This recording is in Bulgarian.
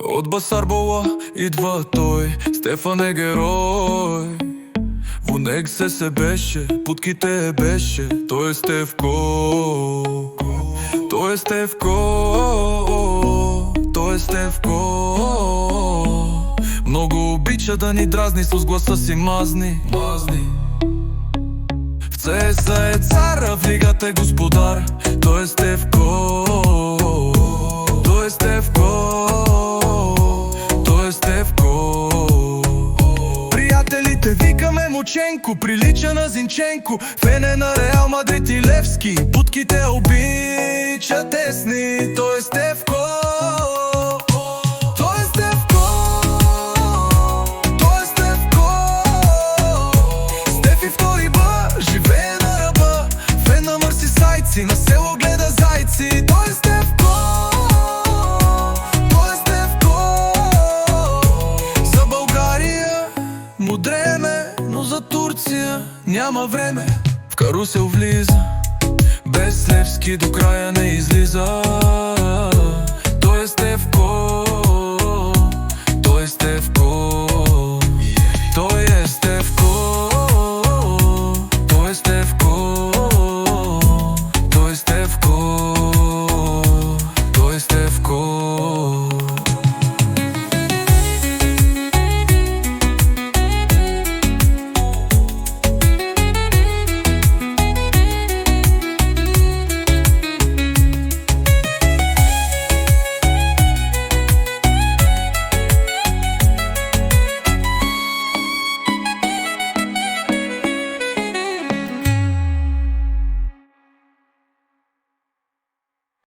От Басарбола идва той, Стефан е герой. Вонег се беше, путките беше, той е Стевко. Той е Стевко, той е Стевко. Много обича да ни дразни, с гласа си мазни. В CS е цар, в лигата е господар. Той е Стевко. Той е Стевко. Той е Стевко. Приятелите викаме Мученко, прилича на Зинченко. Фен е на Реал Мадрид и Левски, будките обича тесни. Той е Стевко. Той е Стевко. Той е Стевко. Стефи втори Б, живее на ръба. Фен на Мърсисайдци, на село гледа зайци. Той е Стевко. Той е Стевко. За България мудреме, но за Турция няма време. В карусел влиза, без Левски до края не излиза.